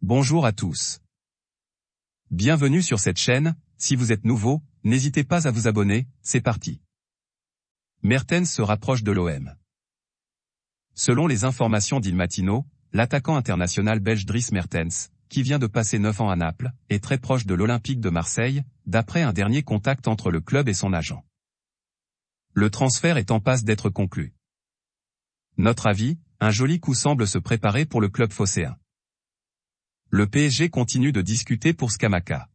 Bonjour à tous. Bienvenue sur cette chaîne, si vous êtes nouveau, n'hésitez pas à vous abonner, c'est parti. Mertens se rapproche de l'OM. Selon les informations d'Il Mattino, l'attaquant international belge Dries Mertens, qui vient de passer 9 ans à Naples, est très proche de l'Olympique de Marseille, d'après un dernier contact entre le club et son agent. Le transfert est en passe d'être conclu. Notre avis, un joli coup semble se préparer pour le club phocéen. Le PSG continue de discuter pour Scamacca.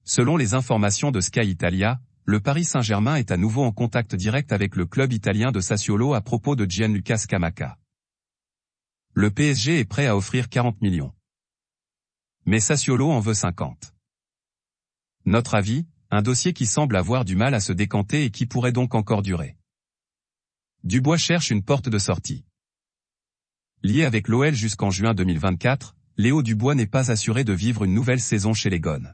Selon les informations de Sky Italia, le Paris Saint-Germain est à nouveau en contact direct avec le club italien de Sassuolo à propos de Gianluca Scamacca. Le PSG est prêt à offrir 40 millions. Mais Sassuolo en veut 50. Notre avis, un dossier qui semble avoir du mal à se décanter et qui pourrait donc encore durer. Dubois cherche une porte de sortie. Lié avec l'OL jusqu'en juin 2024, Léo Dubois n'est pas assuré de vivre une nouvelle saison chez les Gones.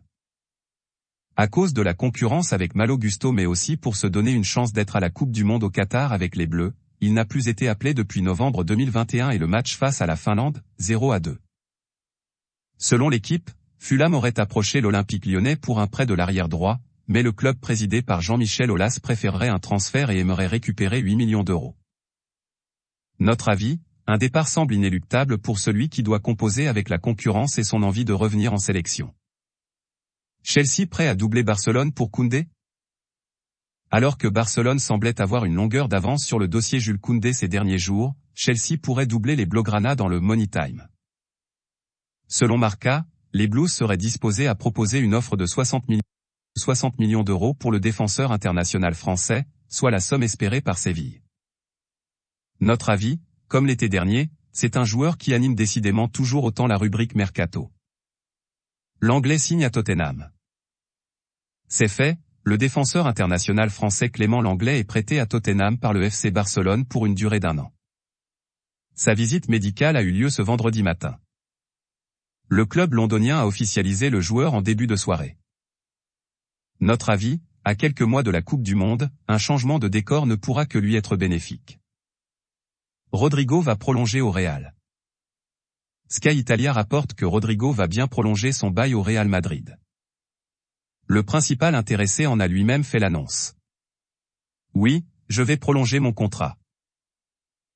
À cause de la concurrence avec Malo Gusto mais aussi pour se donner une chance d'être à la Coupe du Monde au Qatar avec les Bleus, il n'a plus été appelé depuis novembre 2021 et le match face à la Finlande, 0-2. Selon l'équipe, Fulham aurait approché l'Olympique lyonnais pour un prêt de l'arrière droit, mais le club présidé par Jean-Michel Aulas préférerait un transfert et aimerait récupérer 8 millions d'euros. Notre avis, un départ semble inéluctable pour celui qui doit composer avec la concurrence et son envie de revenir en sélection. Chelsea prêt à doubler Barcelone pour Koundé? Alors que Barcelone semblait avoir une longueur d'avance sur le dossier Jules Koundé ces derniers jours, Chelsea pourrait doubler les Blaugrana dans le Money Time. Selon Marca, les Blues seraient disposés à proposer une offre de 60 millions d'euros pour le défenseur international français, soit la somme espérée par Séville. Notre avis, comme l'été dernier, c'est un joueur qui anime décidément toujours autant la rubrique Mercato. L'Anglais signe à Tottenham. C'est fait, le défenseur international français Clément Lenglet est prêté à Tottenham par le FC Barcelone pour une durée d'1 an. Sa visite médicale a eu lieu ce vendredi matin. Le club londonien a officialisé le joueur en début de soirée. Notre avis, à quelques mois de la Coupe du Monde, un changement de décor ne pourra que lui être bénéfique. Rodrigo va prolonger au Real. Sky Italia rapporte que Rodrigo va bien prolonger son bail au Real Madrid. Le principal intéressé en a lui-même fait l'annonce. Oui, je vais prolonger mon contrat.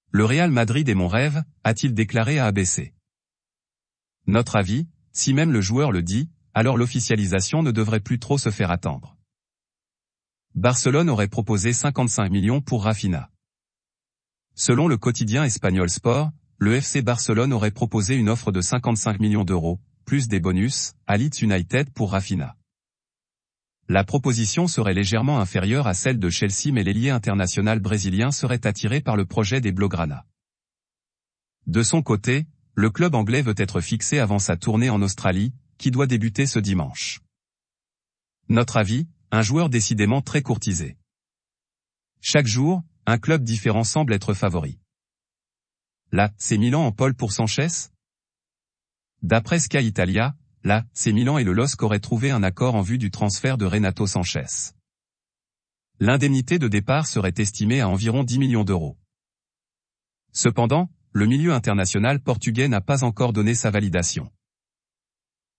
Le Real Madrid est mon rêve, a-t-il déclaré à ABC. Notre avis, si même le joueur le dit, alors l'officialisation ne devrait plus trop se faire attendre. Barcelone aurait proposé 55 millions pour Rafinha. Selon le quotidien espagnol Sport, le FC Barcelone aurait proposé une offre de 55 millions d'euros, plus des bonus, à Leeds United pour Rafinha. La proposition serait légèrement inférieure à celle de Chelsea mais l'ailier international brésilien serait attiré par le projet des Blaugrana. De son côté, le club anglais veut être fixé avant sa tournée en Australie, qui doit débuter ce dimanche. Notre avis, un joueur décidément très courtisé. Chaque jour, un club différent semble être favori. Là, c'est Milan en pole pour Sanchez? D'après Sky Italia, là, c'est Milan et le LOSC auraient trouvé un accord en vue du transfert de Renato Sanchez. L'indemnité de départ serait estimée à environ 10 millions d'euros. Cependant, le milieu international portugais n'a pas encore donné sa validation.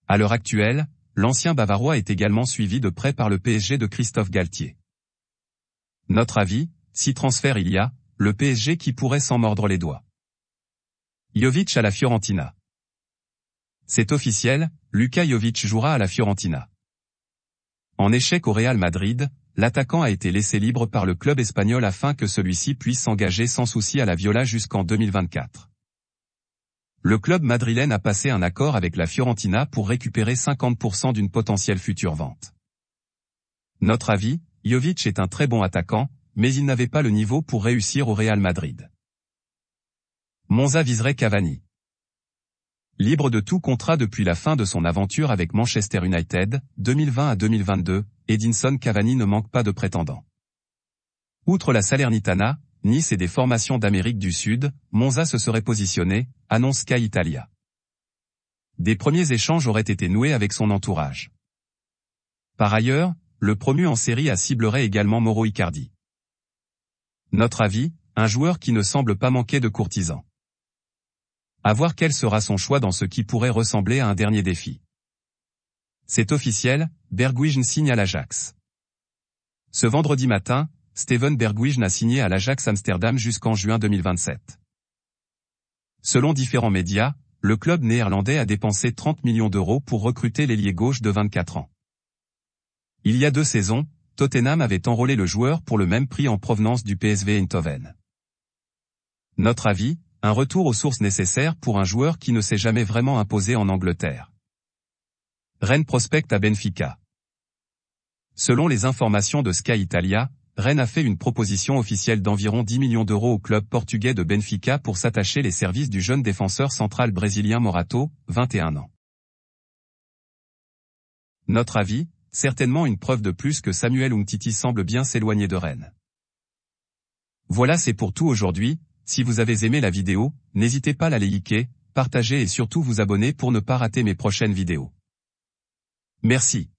À l'heure actuelle, l'ancien Bavarois est également suivi de près par le PSG de Christophe Galtier. Notre avis, si transfert il y a, le PSG qui pourrait s'en mordre les doigts. Jovic à la Fiorentina. C'est officiel, Luka Jovic jouera à la Fiorentina. En échec au Real Madrid, l'attaquant a été laissé libre par le club espagnol afin que celui-ci puisse s'engager sans souci à la Viola jusqu'en 2024. Le club madrilène a passé un accord avec la Fiorentina pour récupérer 50% d'une potentielle future vente. Notre avis, Jovic est un très bon attaquant, mais il n'avait pas le niveau pour réussir au Real Madrid. Monza viserait Cavani. Libre de tout contrat depuis la fin de son aventure avec Manchester United, 2020 à 2022, Edinson Cavani ne manque pas de prétendants. Outre la Salernitana, Nice et des formations d'Amérique du Sud, Monza se serait positionné, annonce Sky Italia. Des premiers échanges auraient été noués avec son entourage. Par ailleurs, le promu en série A ciblerait également Mauro Icardi. Notre avis, un joueur qui ne semble pas manquer de courtisans. À voir quel sera son choix dans ce qui pourrait ressembler à un dernier défi. C'est officiel, Bergwijn signe à l'Ajax. Ce vendredi matin, Steven Bergwijn a signé à l'Ajax Amsterdam jusqu'en juin 2027. Selon différents médias, le club néerlandais a dépensé 30 millions d'euros pour recruter l'ailier gauche de 24 ans. Il y a 2 saisons, Tottenham avait enrôlé le joueur pour le même prix en provenance du PSV Eindhoven. Notre avis, un retour aux sources nécessaires pour un joueur qui ne s'est jamais vraiment imposé en Angleterre. Rennes prospecte à Benfica. Selon les informations de Sky Italia, Rennes a fait une proposition officielle d'environ 10 millions d'euros au club portugais de Benfica pour s'attacher les services du jeune défenseur central brésilien Morato, 21 ans. Notre avis, certainement une preuve de plus que Samuel Umtiti semble bien s'éloigner de Rennes. Voilà, c'est pour tout aujourd'hui. Si vous avez aimé la vidéo, n'hésitez pas à la liker, partager et surtout vous abonner pour ne pas rater mes prochaines vidéos. Merci.